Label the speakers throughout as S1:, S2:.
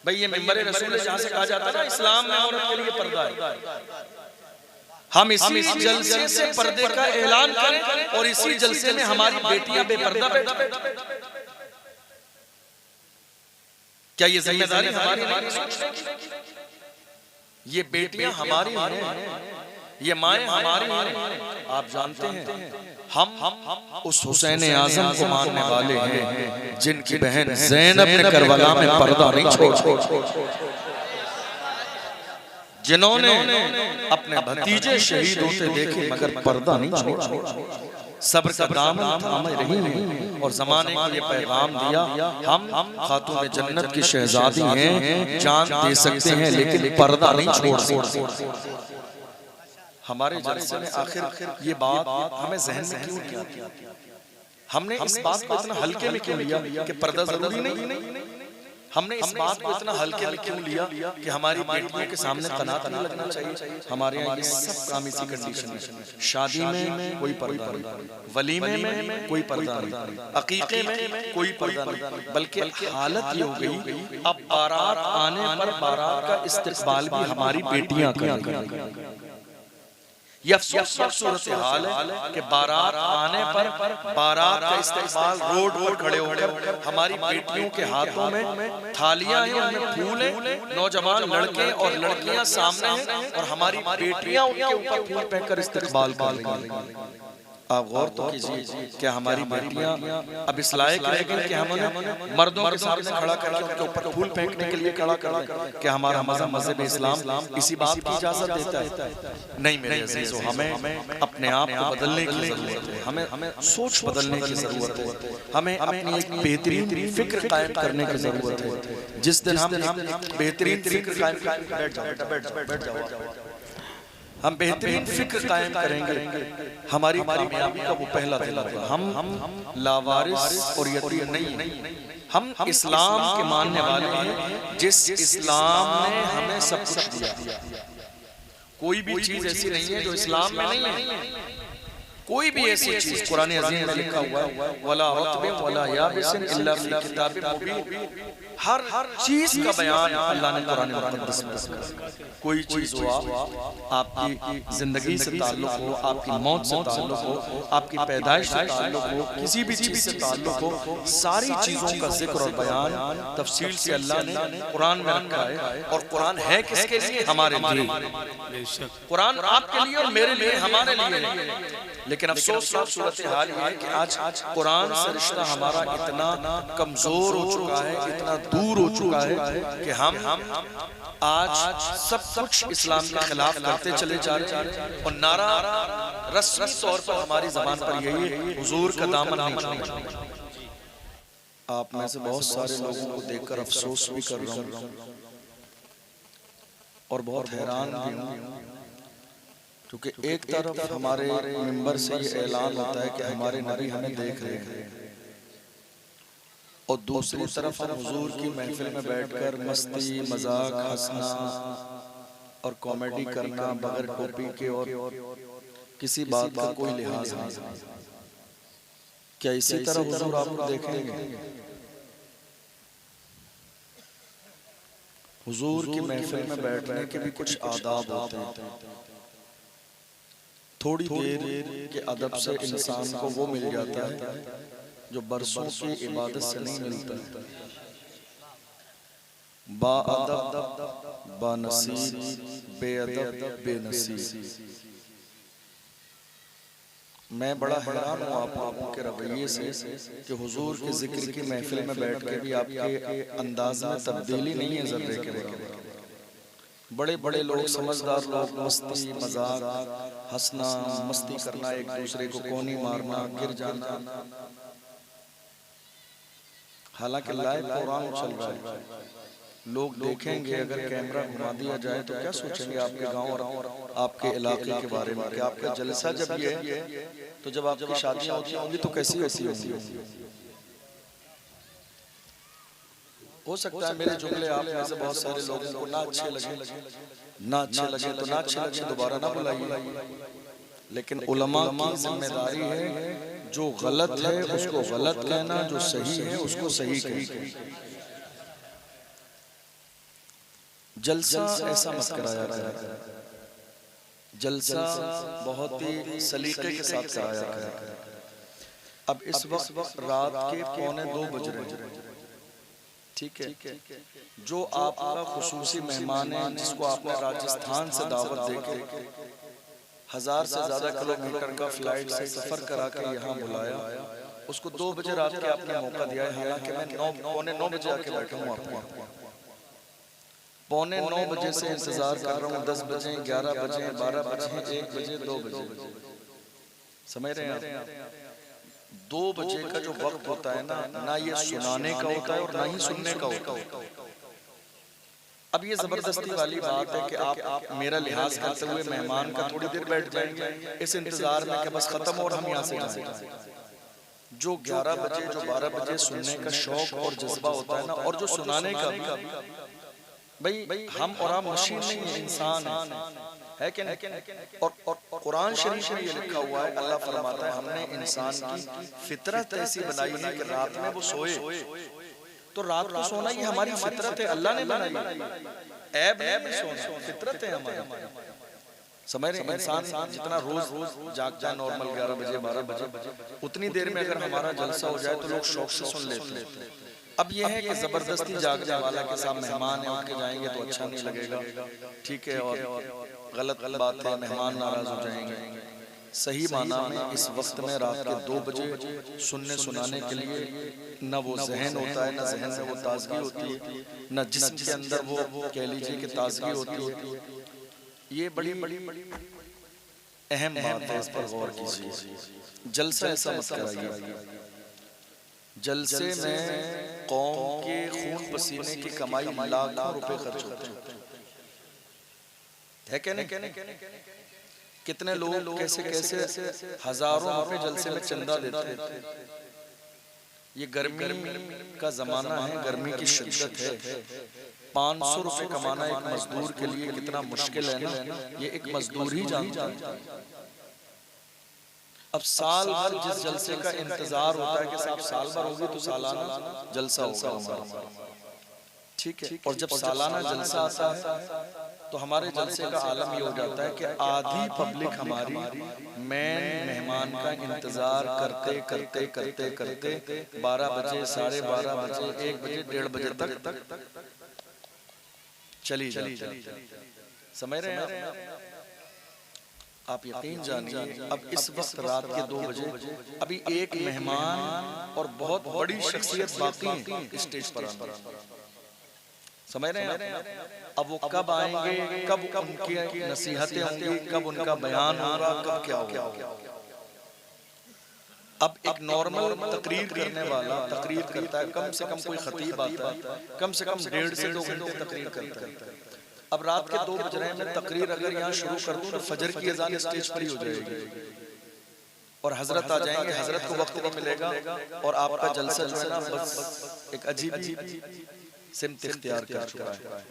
S1: भाई ये मिंबर रसूल जहां से कहा जाता है ना इस्लाम में औरत के लिए पर्दा है, हम इसी जलसे से पर्दे का ऐलान करें और इसी जलसे में हमारी बेटियां बेपर्दा बैठे। क्या ये जिम्मेदारी हमारी नहीं? ये बेटियां हमारी हैं, ये माएं हमारी हैं। आप जानते हैं हम उस हुसैन आजम को मानने वाले हैं जिनकी बहन ज़ैनब ने करबला में पर्दा नहीं छोड़ा, जिन्होंने अपने भतीजे शहीद होते देखे मगर पर्दा नहीं छोड़ा, सब्र का दामन थामे रही और जमाने को ये पैगाम दिया, हम खातून जन्नत की शहजादी हैं, जान दे सकते हैं लेकिन पर्दा नहीं छोड़ सकते। हमारे जलसे में आखिर ये बात हमें ज़हन में क्यों किया? हमने इस बात को इतना हल्के में क्यों लिया कि पर्दा जरूरी नहीं? हमने इस बात को इतना हल्के में क्यों लिया कि हमारी बेटियों के सामने कनात नहीं लगना चाहिए? हमारे यहाँ ये सब काम इसी कंडीशन में, शादी में कोई पर्दा नहीं, वलीमे में कोई पर्दा नहीं, अकीके में कोई पर्दा नहीं, बल्कि हालत ये हो गई अब बारात आने पर बारात का इस्तेकबाल भी हमारी बेटियां करेंगी। ये अफसोसनाक सूरत हाल है कि बारात आने पर बारात का इस्तेमाल रोड पर खड़े होकर हमारी बेटियों के हाथों में थालियां हैं, उनमें फूल हैं, नौजवान लड़के और लड़कियां सामने हैं और हमारी बेटियां उनके ऊपर फूल फेंककर इस्तेमाल कर रही हैं। आप गौर तो कीजिए, क्या हमारी बेटियां अब इस लायक रह गई कि हमने मर्दों के सामने खड़ा करके उनके ऊपर फूल फेंकने के लिए खड़ा करा? क्या हमारा मजहब इस्लाम इसी बात की इजाजत देता है? नहीं मेरे अजीजों, हमें अपने आप को बदलने की जरूरत है, हमें सोच बदलने की जरूरत है, हमें अपनी एक बेहतरीन फिक्र कायम करने की जरूरत है। जिस दिन हम बेहतरीन फिक्र कायम हम बेहतरीन फिक्र कायम करेंगे, हमारी कामयाबी का वो पहला दिन होगा। हम लावारिस और यतीम नहीं, हम इस्लाम के मानने वाले हैं जिस इस्लाम ने हमें सब कुछ दिया। कोई भी चीज ऐसी नहीं है जो इस्लाम में नहीं है, कोई भी ऐसी चीज कुरान अज़ीम में लिखा हुआ है वला रत्बिन वला याबिसिन इल्ला फी किताबिन मुबीन, हर चीज का बयान अल्लाह ने कुरान मुक़द्दस में किया। कोई चीज हो, आपकी जिंदगी से ताल्लुक हो, आपकी मौत से ताल्लुक हो, आपकी पैदाइश से ताल्लुक हो, किसी भी चीज से ताल्लुक हो, सारी चीजों का जिक्र और बयान तफसील से अल्लाह ने कुरान में रखा है। और कुरान है किसके लिए? हमारे लिए। कुरान आपके लिए और मेरे लिए, हमारे लिए। लेकिन अफसोसनाक सूरत हाल ये है कि आज कुरान से रिश्ता हमारा इतना कमजोर हो चुका है, इतना दूर हो चुका है कि हम आज सब कुछ इस्लाम के खिलाफ करते चले जा रहे हैं और नारा रस्मी तौर पर हमारी ज़बान पर यही है, हुजूर का दामन नहीं छूना। आप में से बहुत सारे लोगों को देखकर अफसोस भी कर रहा हूँ और बहुत हैरान भी हूँ, क्योंकि एक तरफ हमारे मिंबर से ये ऐलान होता है कि हमारे नबी हमें देख रहे हैं और दूसरी तरफ हम हुजूर की महफिल में बैठकर मस्ती मजाक हंसना और कॉमेडी करना बगैर टोपी के और किसी बात का कोई लिहाज नहीं। क्या इसी तरह हुजूर आपको देखेंगे? हुजूर की महफिल में बैठने के भी कुछ आदाब होते हैं। थोड़ी देर के अदब से इंसान को वो मिल जाता है जो बरसों की इबादत से नहीं मिलता। बाअदब बानसीब बेअदब बेनसीब। मैं बड़ा हैरान हूँ आप लोगों के रवैये से कि हुजूर के जिक्र की महफिल में बैठ के भी आपके अंदाज में तब्दीली नहीं है ज़र्रे के बराबर। बड़े बड़े लोग, समझदार लोग मस्ती मजाक हंसना मस्ती करना, एक दूसरे को कोनी मारना, गिर जाना, हालांकि लाइव प्रोग्राम चल रहा है। लोग देखेंगे, अगर कैमरा घुमा दिया जाए तो क्या सोचेंगे आपके गांव और आपके इलाके के बारे में? कि आपका जलसा जब ये तो जब आपकी शादियां होती होंगी तो कैसी होंगी? हो सकता है मेरे जुमले आप में से बहुत सारे लोगों को ना अच्छे लगे तो ना अच्छे लगे दोबारा ना बुलाइए, लेकिन उलमा की जिम्मेदारी है जो गलत है उसको गलत कहना, जो सही है उसको सही कहना। जलसा ऐसा मत कराया करें, जलसा बहुत ही सलीके के साथ कराया करें। अब इस वक्त रात के 1:45 बज रहे हैं, ठीक है। जो आपका खुसूसी मेहमान है, जिसको आपने राजस्थान से दावत देके 1000 से ज्यादा किलोमीटर का फ्लाइट से सफर करा के यहाँ बुलाया, उसको 2 बजे रात के आपने मौका दिया है। हालांकि मैं 9:45 बजे आके बैठा हूँ आपको, 9:45 बजे से इंतजार कर रहा हूँ। 10 बजे, 11 बजे, 12 बजे, 1 बजे, 2 बजे, समझ रहे हैं आप? 2 बजे का जो वक्त होता है ना ये सुनाने का होता है और ना ही सुनने का होता है। अब ये जबरदस्ती वाली बात है कि आप मेरा लिहाज करते हुए मेहमान का थोड़ी देर बैठ जाएंगे इस इंतजार में कि बस खत्म और हम यहाँ से जाएंगे। जो 11 बजे, जो 12 बजे सुनने का शौक और जज्बा होता है ना, और जो सुनाने का भी, भाई हम और आप मशीन नहीं है, इंसान है कि नहीं? और कुरान शरीफ में ये लिखा हुआ है, अल्लाह फरमाता है हमने इंसान की फितरत ऐसी बनाई है कि रात में वो सोए, तो रात को सोना ये हमारी फितरत है, अल्लाह ने बनाई, ऐब नहीं सोना, फितरत है हमारी। समझ रहे? इंसान जितना रोज जागता है नॉर्मल 11 बजे 12 बजे, उतनी देर में अगर हमारा जलसा हो जाए तो लोग शौक से सुन लेते हैं। अब यह है कि जबरदस्ती जागने वाला के साथ मेहमान है उठ के जाएंगे तो अच्छा नहीं लगेगा, ठीक है, और गलत बात है, मेहमान नाराज हो जाएंगे। सही माना में इस वक्त में रात के 2 बजे सुनने सुनाने के लिए न वो जहन होता है, न जहन में वो ताजगी होती है, न जिस्म के अंदर वो कह लीजिए कि ताजगी होती है। ये बड़ी अहम बात है, इस पर गौर कीजिए। जलसा ऐसा मत कराइए, जलसे में कौम के खून पसीने की कमाई लाखों रुपए खर्च होते हैं, है नहीं? कितने लोग कैसे कैसे हजारों रुपए जलसे में चंदा देते हैं। ये गर्मी का जमाना है, गर्मी की शिद्दत है। 500 रुपए कमाना एक मजदूर के लिए कितना मुश्किल है ना, ये एक मजदूर ही जानता है। अब साल भर जिस जलसे का इंतजार होता है कि साहब साल भर होगी तो सालाना जलसा होगा, ठीक है, और जब सालाना जलसा आता है तो हमारे जलसे का आलम ये हो जाता है कि आधी पब्लिक हमारी मेन मेहमान का इंतजार करते करते करते करते 12 बजे, 12:30 बजे, 1 बजे, 1:30 बजे तक चली जाती। समझ रहे हैं आप? यकीन जानिए अब इस वक्त रात के 2 बजे अभी एक मेहमान और बहुत बड़ी शख्सियत बाकी है स्टेज पर आने। समझ रहे हैं? अब वो कब आएंगे, कब उनकी नसीहतें होंगी, कब उनका बयान होगा, कब क्या होगा। अब एक नॉर्मल तकरीर करने वाला तकरीर करता है, कम से कम कोई खतीब आता है कम से कम 1.5 से 2 घंटे तकरीर करता है। अब रात के 2 बज रहे हैं, मैं तकरीर अगर यहाँ शुरू कर दूं तो फजर की अजान स्टेज पर ही हो जाएगी और हजरत आ जाएंगे, हजरत को वक्त नहीं मिलेगा और आपका जलसा जो है ना बस एक अजीब सिमत इख्तियार कर चुका है।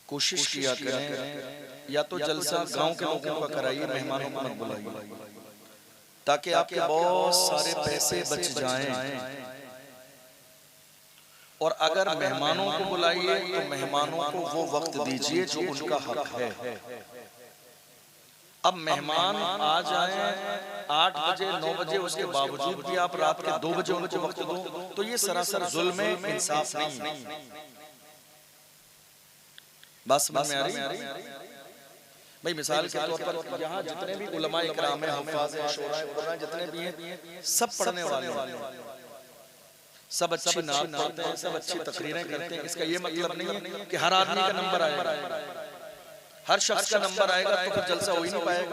S1: कोशिश किया करें या तो जलसा गांव के लोगों का कराइए, मेहमानों को मत बुलाइए, ताकि आपके बहुत सारे पैसे बच जाएं। और अगर मेहमानों को बुलाइए तो मेहमानों को वो वक्त दीजिए जो उनका हक है। अब मेहमान आ जाएं 8 बजे 9 बजे, उसके बावजूद भी आप रात के 2 बजे उनको वक्त दो तो ये सरासर जुल्म है, इंसाफ नहीं है। बस समझ में आ रही है भाई? मिसाल के तौर पर यहाँ जितने भी उलमा इकराम हैं, हुफ़ाज़ हैं, शोरा हैं, जितने भी हैं, सब पढ़ने वाले हैं, सब अच्छी नात पढ़ते हैं, सब अच्छी तकरीरें करते हैं। इसका ये मतलब नहीं है कि हर आदमी का नंबर आएगा, हर शख्स का नंबर आएगा तो फिर जलसा हो ही नहीं पाएगा।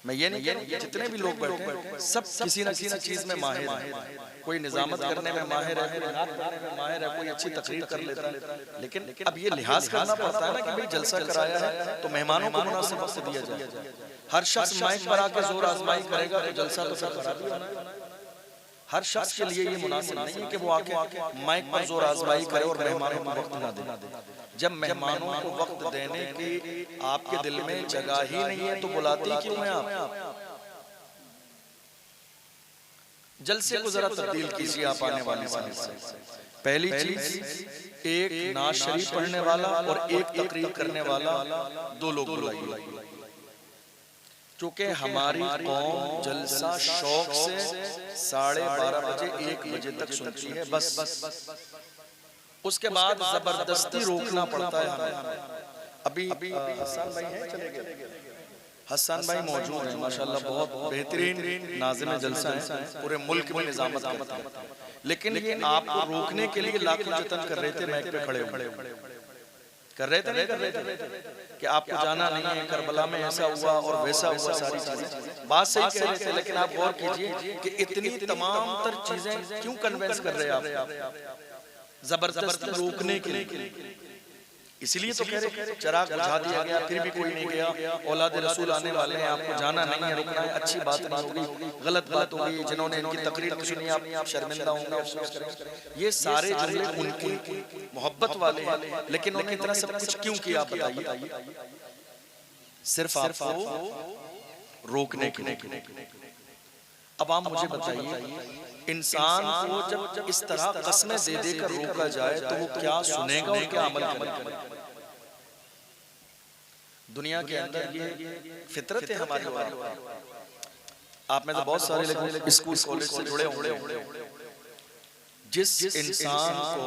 S1: मैं ये नहीं कह रहा, जितने भी लोग बैठे हैं सब किसी न किसी चीज में माहिर है। कोई निजामत करने में माहिर है, कोई नात करने में माहिर है, कोई अच्छी तकरीर कर लेता है। लेकिन अब ये लिहाज करना पड़ता है ना कि भाई जलसा कराया है तो मेहमानों को मुनासिब वक्त दिया जाए। हर शख्स माइक पर आके जोर आजमाई करेगा तो जलसा तो फिर खराब ही होना है। हर शख्स के लिए ये मुनासिब नहीं है कि वो आके माइक पर जोर आजमाई करे और मेहमानों को वक्त ना दे। जब मेहमानों को वक्त देने की आपके दिल में जगह ही नहीं है तो बुलाते क्यों हैं आप? जलसे को जरा तब्दील कीजिए आप आने वाले साल से। पहली चीज एक नाज शरीफ पढ़ने वाला और एक तकरीर करने वाला, दो लोग बुलाइए। क्योंकि हमारी कौम जलसा शौक से 12:30 बजे 1 बजे तक सुनती है बस। उसके बाद जबरदस्ती रोकना पड़ता है हमें। अभी हसन भाई हैं, चले गए। हसन भाई मौजूद हैं माशाल्लाह, बहुत बेहतरीन नाज़िम जलसा हैं, पूरे मुल्क में निजामत करते हैं। लेकिन ये आपको रोकने के लिए लाखों जतन कर रहे थे, माइक पे खड़े कर रहे थे, नहीं कर रहे थे कि आपको जाना नहीं है, करबला में ऐसा हुआ और वैसा हुआ, सारी चीजें बात सही कह रहे थे। लेकिन आप गौर कीजिए कि इतनी तमाम तर चीजें क्यों कन्वेंस कर रहे हैं आप, जबरदस्त रोकने के लिए। इसलिए तो कह रहे चराग बुझा दिया गया, फिर भी कोई नहीं गया। औलाद रसूल आने वाले हैं, आपको जाना नहीं है, रुकना है। अच्छी बात नहीं होगी, गलत बात होगी। जिन्होंने इनकी तकरीर सुनी आप शर्मिंदा होंगे, अफसोस करेंगे। ये सारे जुमले उनकी मोहब्बत वाले हैं, लेकिन उन्होंने इतना सब कुछ क्यों किया आप बताइए? सिर्फ आपको रोकने के लिए। अब आप मुझे बताइए, इंसान को जब इस तरह कस्में दे देकर रोका जाए तो वो क्या सुनेगा और क्या अमल करेगा? दुनिया के अंदर ये फितरत है हमारी। आप में तो बहुत सारे लोग स्कूल कॉलेज से जुड़े होंगे। जिस इंसान को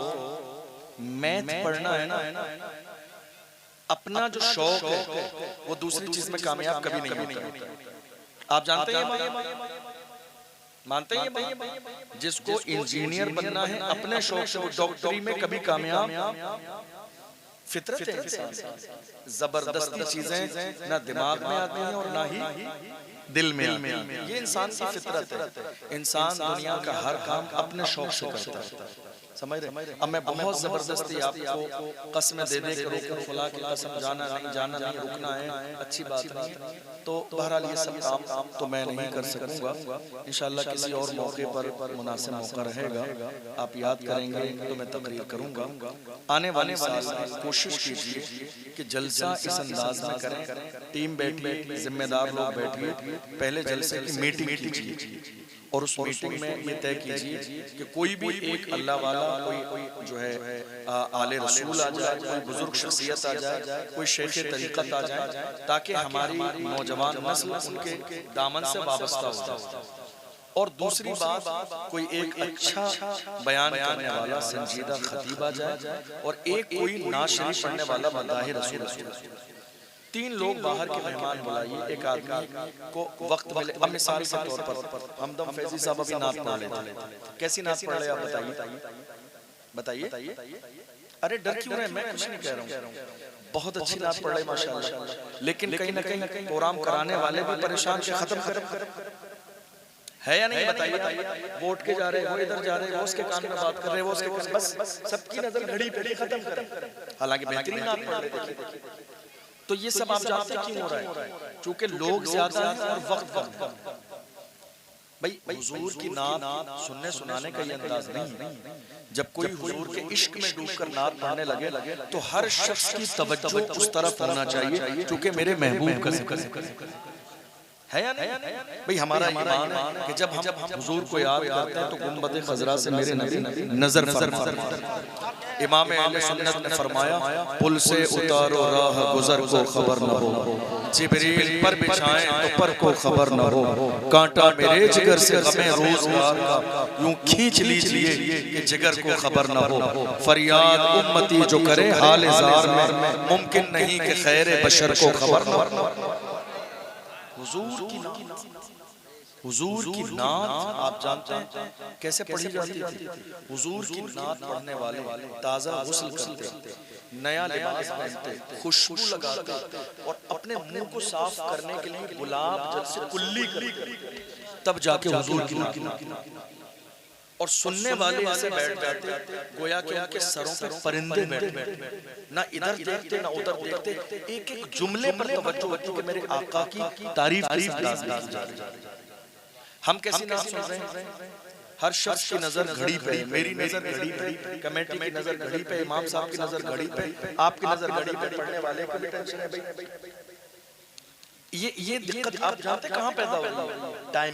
S1: मैथ पढ़ना है ना, अपना जो शौक है वो दूसरी चीज में कामयाब कभी नहीं होता। आप जानते हैं, मानते हैं भाई, जिसको इंजीनियर बनना है अपने शौक से, वो डॉक्टरी में कभी कामयाब। फितरत है, जबरदस्ती चीजें ना दिमाग में आती हैं और ना ही दिल में आती हैं। ये इंसान की फितरत है। इंसान दुनिया का हर काम अपने शौक से करता है, समझ रहे? अब मैं बहुत जबरदस्ती आपको कस्में दे दे के रोकूं, फला की कसम, जाना नहीं, रुकना है, अच्छी बात नहीं। तो बहरहाल ये सब काम तो मैं नहीं कर सकूंगा। इंशाल्लाह किसी और मौके पर मुनासिब मौका रहेगा, आप याद करेंगे तो मैं तकरीर करूंगा। आने वाले साल में कोशिश कीजिए कि जलसा इस अंदाज में करें। टीम बैठी, जिम्मेदार लोग बैठिए, पहले जलसे की मीटिंग कीजिए और उस मीटिंग में ये तय कीजिए कि कोई भी एक अल्लाह वाला, कोई जो है आले रसूल आ जाए, कोई बुजुर्ग शख्सियत आ जाए, कोई शेख तरीक़त आ जाए, ताकि हमारी नौजवान नस्ल उनके दामन से वाबस्ता हो जाए। और दूसरी बात, कोई एक अच्छा बयान करने वाला संजीदा खतीब आ जाए और एक कोई नात शरीफ पढ़ने वाला मदाह रसूल। 3 लोग बाहर के मेहमान बुलाइए, एक आदमी को वक्त मिले। अब मिसाल के तौर पर हमदम फैजी साहब अभी नात पढ़ लेते, कैसी नात पढ़ रहे आप बताइए? अरे डर क्यों रहे, मैं कुछ नहीं कह रहा हूँ, बहुत अच्छी नात पढ़ रहे माशाल्लाह। लेकिन कहीं ना कहीं प्रोग्राम कराने वाले भी परेशान से खत्म है या नहीं बताइए? वोट के जा रहे, वो इधर जा रहे, वो उसके कान में बात कर रहे, वो उसके, बस सबकी नजर घड़ी पे खत्म कर। हालांकि बेहतरीन नात पढ़ रहे। तो ये सब आप जानते हैं क्यों हो रहा है? क्योंकि लोग ज्यादा हैं और वक्त कम। भाई हुजूर की नात सुनने सुनाने का ये अंदाज नहीं है। जब कोई हुजूर के इश्क में डूबकर नात पढ़ने लगे तो हर शख्स की तवज्जो उस तरफ होना चाहिए, क्योंकि मेरे महबूब का जिक्र है या नहीं? भाई हमारा ईमान है कि जब हम हुजूर को याद करते हैं तो गुंबद खजरा से मेरे नबी नजर फरमाते। इमाम अहले सुन्नत ने फरमाया, पुल से उतारो राह गुजर को खबर न हो, जिब्रील पर बिछाएं तो पर को खबर न हो, कांटा मेरे जिगर से गमे रोज़गार का यूं खींच लीजिए कि जिगर को खबर न हो। फरियाद उम्मती जो करे हाल ज़ार में, मुमकिन नहीं कि खैर बशर को खबर न हो। हुजूर की नात आप जानते हैं कैसे पढ़ी जाती थी? हुजूर की नात पढ़ने वाले ताज़ा गुस्ल करते, नया लिबास पहनते, खुशबू लगाते और अपने मुंह को साफ करने के लिए गुलाब जल से कुल्ली करते, तब जाके हुजूर की नात। और सुनने वाले ऐसे बैठ जाते गोया कि उनके सरों पे परिंदे बैठे, ना इधर देखते ना उधर देखते, एक एक जुमले पर तवज्जो होती कि मेरे आका की तारीफ हम कैसी नात सुन रहे हैं? हर शख्स की नजर घड़ी पे, मेरी नजर घड़ी पे, कमेटी की नजर घड़ी पे, इमाम साहब की नजर घड़ी पे, आपकी नजर घड़ी पे, पढ़ने वाले को भी टेंशन है भाई। ये दिक्कत आप जानते कहाँ पैदा होगी? टाइम।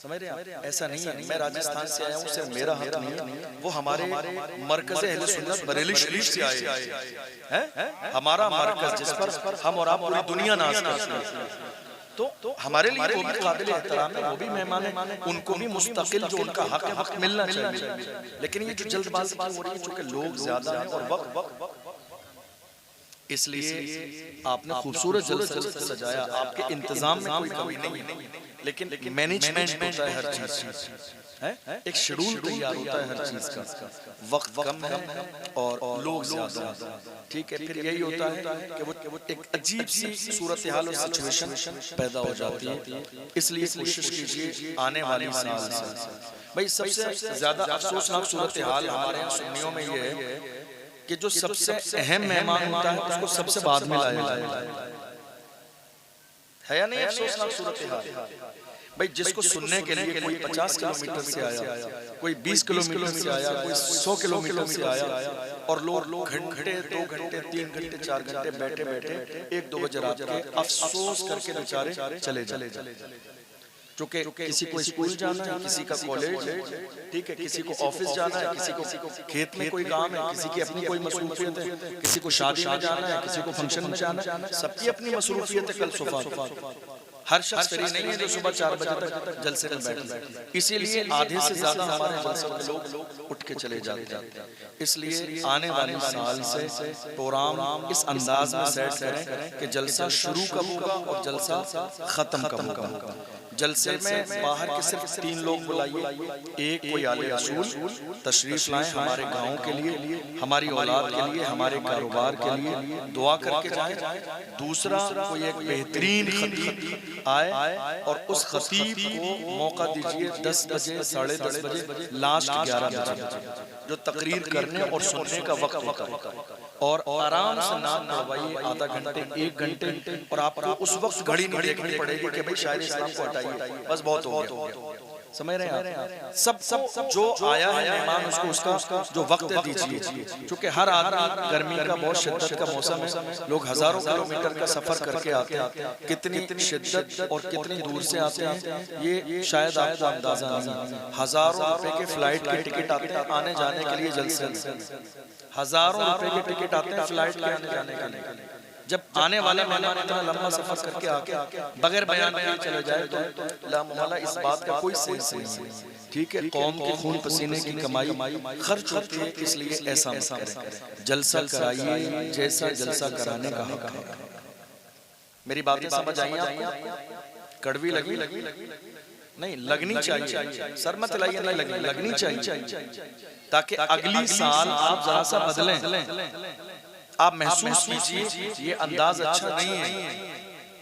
S1: समझ रहे हैं? ऐसा नहीं है, मैं राजस्थान से आया हूँ, सिर्फ मेरा हक नहीं है, वो हमारे मरकज़ अहले सुन्नत बरेली शरीफ से आए हैं, हमारा मरकज जिस पर हम और आप पूरी दुनिया नाज़ करती है, तो हमारे लिए वो भी काबिल एहतराम है, वो भी मेहमान है, उनको भी मुस्तकिल जो उनका हक है वक्त मिलना चाहिए। लेकिन ये जो जल्दबाजी हो रही है, चूंकि लोग ज्यादा हैं और वक्त, इसलिए आपने खूबसूरत जलसा सजाया, आपके इंतजाम में कोई कमी नहीं है, लेकिन मैनेजमेंट होता है हर चीज है, एक शेड्यूल तैयार होता है हर चीज का, वक्त कम है और लोग ज्यादा, ठीक है। फिर यही होता है कि वो एक अजीब सी सूरत हाल और सिचुएशन पैदा हो जाती है। इसलिए कोशिश कीजिए आने वाली साल से, भाई सबसे ज्यादा अफसोसनाक सूरत हाल हमारे यहाँ सुन्नियों में ये है कि जो सबसे अहम मेहमान होता है उसको सबसे बाद में लाया है या नहीं? अफसोसनाक सूरत हाल भाई, जिसको सुनने के लिए कोई 50 किलोमीटर से आया, कोई 20 किलोमीटर से आया, कोई 100 किलोमीटर से आया, और लोग घंटे 2 घंटे 3 घंटे 4 घंटे बैठे बैठे 1-2 बजे रात के अफसोस करके बेचारे चले चले। चूंकि किसी को स्कूल जाना है, किसी का कॉलेज है, ठीक है, किसी को ऑफिस जाना है, किसी को खेत में कोई काम है, किसी की अपनी कोई मसरूफियत है, किसी को शादी में जाना है, किसी को फंक्शन में जाना है, सबकी अपनी मसरूफियत है। कल सुबह हर शख्स फ्री नहीं है जो सुबह 4 बजे तक जलसे में बैठे, इसीलिए आधे से ज्यादा हमारे जलसे में लोग उठ के चले जाते हैं। इसलिए आने वाले साल से प्रोग्राम इस अंदाज में सेट करें कि जलसा शुरू कब होगा और जलसा खत्म कब होगा। जलसे में बाहर के सिर्फ 3 लोग बुलाइए, एक कोई आले रसूल तशरीफ लाएं हमारे गाँव के लिए, हमारी औलाद के लिए, हमारे कारोबार के लिए दुआ करके जाएं। दूसरा कोई एक बेहतरीन खतीब आए और उस खतीब को मौका दीजिए 10 बजे 10:30 बजे लास्ट 11 बजे जो तकरीर करने और सुनने का वक्त होता है, और आराम से नाम पढ़वाइए आधा घंटे 1 घंटे, और आपको उस वक्त घड़ी नहीं देखनी पड़ेगी कि भाई शायद इस्लाम को हटाइए, बस बहुत हो गया। समझ रहे हैं आप? सब जो आया है मेहमान उसको उसका जो वक्त दीजिए, क्योंकि हर आदमी, गर्मी का बहुत शिद्दत का मौसम है, लोग हजारों किलोमीटर का सफर करके आते हैं, कितनी शिद्दत और कितनी दूर से आते हैं ये शायद आपको अंदाजा नहीं। हजारों रुपए के फ्लाइट के टिकट आते हैं आने जाने के लिए, जलसे हजारों रुपए के टिकट आते हैं फ्लाइट के आने जाने के लिए। जब आने वाले मेहमान इतना लंबा सफर करके आके बगैर बयान के चले जाए तो ला मुहल्ला इस बात का कोई सेंस नहीं, ठीक है। कौम के खून पसीने की कमाई खर्च होती है, इसलिए ऐसा करें, जलसा कराइए जैसा जलसा कराने का हक है। मेरी बातें समझ आई आपको? कड़वी लगी नहीं, लगनी चाहिए, सर मत लाइए, नहीं लगनी चाहिए, ताकि अगली साल आप जरा सा बदलें। आप महसूस कीजिए ये अंदाज अच्छा नहीं है,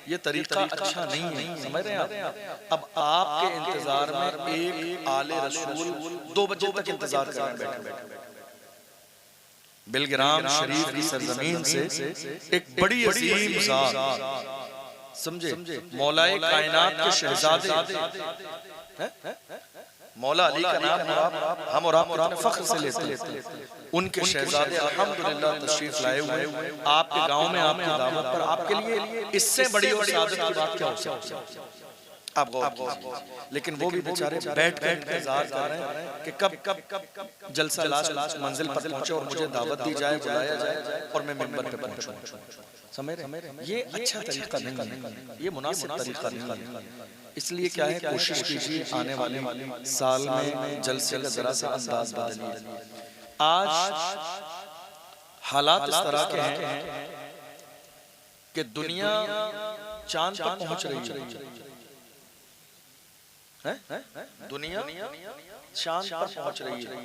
S1: ये तरीका अच्छा नहीं है, समझ रहे हैं आप? अब आपके इंतजार में एक आले रसूल 2 बजे तक इंतजार कर रहे हैं बैठे, बिलग्राम शरीफ की सरजमीन से एक बड़ी अजीम ज़ात, समझे, मौलाए कायनात के शहजादे मौला अली का नाम हम और आप फख्र से लेते हैं, उनके शहजादे अल्हम्दुलिल्लाह तशरीफ लाए हुए आपके गांव में, आपकी दावत पर। आपके लिए इससे बड़ी और सादत की बात क्या हो सकती है? आप गौर, लेकिन वो भी बेचारे बैठ कर इंतजार कर रहे हैं कि कब जलसा लास्ट मंजिल पर पहुंचे और मुझे दावत दी जाए, बुलाया जाए और मैं मिंबर पे पहुंचूं। समझ रहे? ये अच्छा तरीका नहीं है, ये मुनासिब तरीका नहीं है। इसलिए क्या है, कोशिश कीजिए आने वाले साल में जलसे का जरा सा अंदाज बदलिए। आज हालात इस तरह के हैं कि दुनिया चांद पर पहुंच रही है, दुनिया चांद पर पहुंच रही है,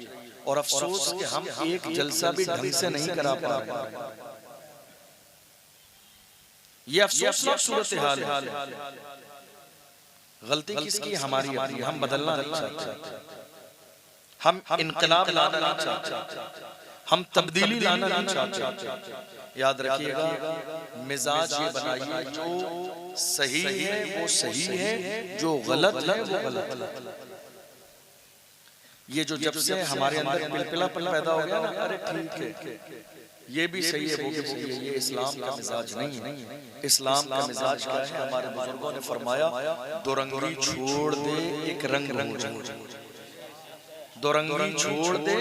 S1: और अफसोस कि हम एक जलसा भी ढंग से नहीं करा पा रहे। ये अफसोसनाक सूरत हाल है। गलती किसकी? हमारी। हम बदलना नहीं चाहते, हम इनकलाब लाना नहीं चाहते, हम तब्दीली लाना नहीं चाहते। याद रखिएगा, मिजाज ये बनाइए, जो सही है वो सही है, जो गलत है वो गलत। ये जो जब से हमारे अंदर पिलपिलापन पैदा हो गया ना, अरे ठीक है ये भी सही है, वो भी सही है, ये इस्लाम का मिजाज नहीं है। इस्लाम का मिजाज क्या है? हमारे बुजुर्गों ने फरमाया, दो रंगी छोड़ दे एक रंग हो जा, दो रंगी छोड़ दे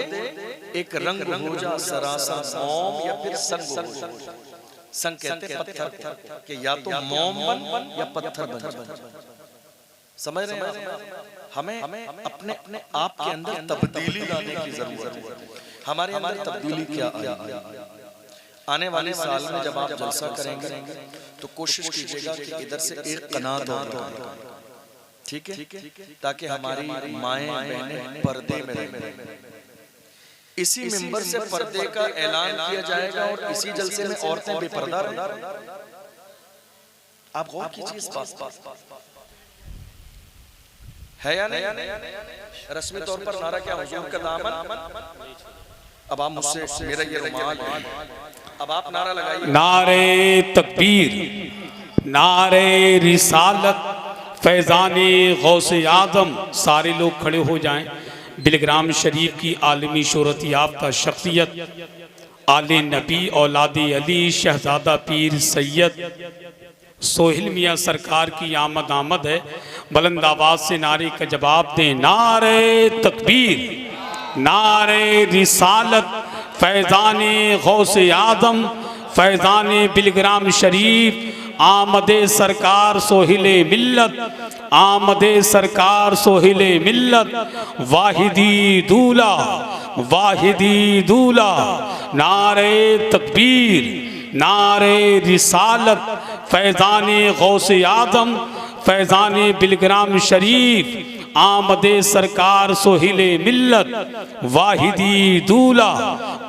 S1: एक रंग हो जा, सरासा मोम या फिर संग हो जा। संग कहते पत्थर के, या तो मोम बन या पत्थर बन। समझ रहे हैं? हमें अपने अपने आप के अंदर तब्दीली लाने की जरूरत है। हमारे अंदर तब्दीली क्या आई? आने वाले साल में जब आप जलसा करेंगे तो कोशिश कीजिएगा कि इधर से एक कनात और, ठीक है, ताकि हमारी माएं बहनें पर्दे में रहें। इसी मिंबर से पर्दे का ऐलान किया जाएगा और इसी जलसे में औरतें बेपर्दा रहें। आप गौर कीजिए इस बात है या नहीं? रस्मी तौर पर नारा क्या? हुजूर का दामन। अब आप मुझसे, मेरा ये रुमाल, अब आप नारा लगाइए।
S2: नारे तकबीर, नारे रिसालत, फैज़ाने गौसे आदम। सारे लोग खड़े हो जाएं। बिलग्राम शरीफ की आलमी शोहरत याफ्ता शख्सियत आले नबी औलादे अली शहजादा पीर सैयद सोहेल मियाँ सरकार की आमद है। बुलंद आवाज से नारे का जवाब दें। नारे तकबीर, नारे रिसालत, फैज़ाने गौसे आदम, फैज़ाने बिलग्राम शरीफ, आमदे सरकार सोहिले मिल्लत, आमदे सरकार सोहिले मिल्लत, वाहिदी दूला, वाहिदी दूला। नारे तकबीर, नारे रिसालत, फैज़ाने गौसे आदम, फैज़ाने बिलग्राम शरीफ, आमदे सरकार सोहिले मिल्लत, वाहिदी दूला।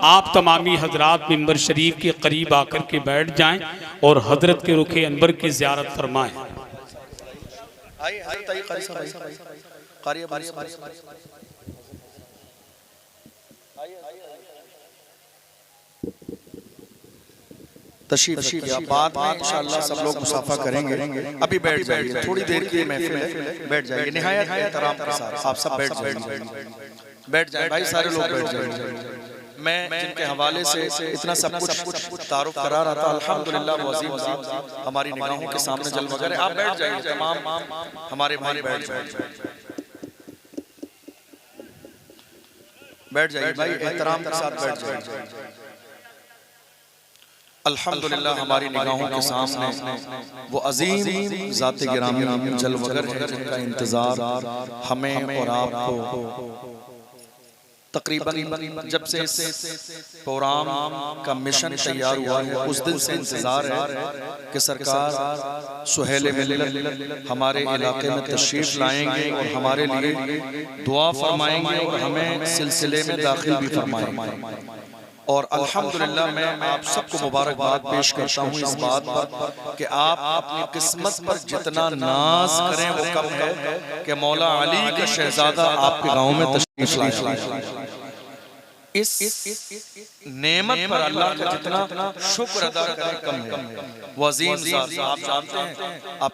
S2: आप तमामी हजरात मिंबर शरीफ के करीब आकर के बैठ जाएं और हजरत के रुखे अनवर की ज़ियारत फरमाएं।
S1: तशरीफ रखिए। बाद में इंशाअल्लाह सब लोग मुसाफा करेंगे। अभी बैठ जाइए, थोड़ी देर की महफिल है, बैठ जाइए निहायत एहतराम के साथ। आप सब बैठ जाइए, बैठ जाए भाई, सारे लोग बैठ जाइए। मैं जिनके हवाले से इतना सब कुछ तारुफ करा रहा था, अल्हम्दुलिल्लाह वो अज़ीम हमारी निगाहों के सामने जलवा करे। आप बैठ जाइए, तमाम हमारे भाई बैठ जाइए, बैठ जाइए भाई, एहतराम के साथ बैठ जाइए। अल्हम्दुलिल्लाह हमारी निगाहों के सामने वो अजीम ज़ात गिरामी जलवगर है, जिनका इंतजार हमें और आपको तकरीबन जब से इस प्रोग्राम का मिशन तैयार हुआ है उस दिन से इंतजार है कि सरकार सुहेल मिल्लत हमारे इलाके में तशरीफ लाएंगे और हमारे लिए दुआ फरमाएंगे और हमें सिलसिले में दाखिल भी फरमाएंगे। और अल्हम्दुलिल्लाह मैं आप सबको मुबारकबाद पेश करता हूँ इस बात पर कि आप अपनी किस्मत पर जितना नाज करें वो कम है कि मौला अली का शहजादा आपके गांव में तशरीफ लाया। इस नेमत पर अल्लाह का जितना शुक्र अदा करें कम है। वो अज़ीम ज़ात, आप जानते हैं, आप